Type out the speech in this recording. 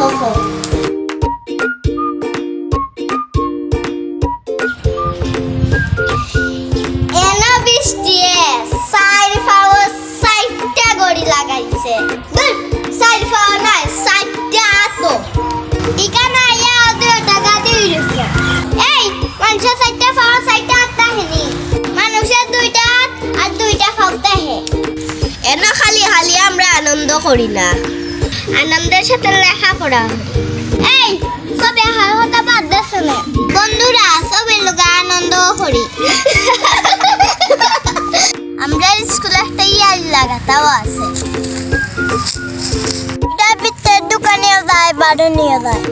ফো এনা বৃষ্টি সাইড ফাও সাইডটা গড়ি লাগাইছে সাইড ফাও নাই সাইডটা তো ইকানা ইয়া ওদের টাকা দিয়ে দিছে এই মানুষের সাইডটা ফাও সাইডটা আত্তা হেনি মানুষের দুইটা হাত আর দুইটা ফাওতে হে এনা খালি খালি আমরা আনন্দ করি না আনন্দের সাথে লেখাপড়া এই সবে কথা বাদ দাও না বন্ধুরা সবে লোক আনন্দ করি আমরা স্কুলে একটা ইয়ার লাগাতাও আছে এটা ভিতরে দোকানে যায় বাড়ি নিয়ে যায়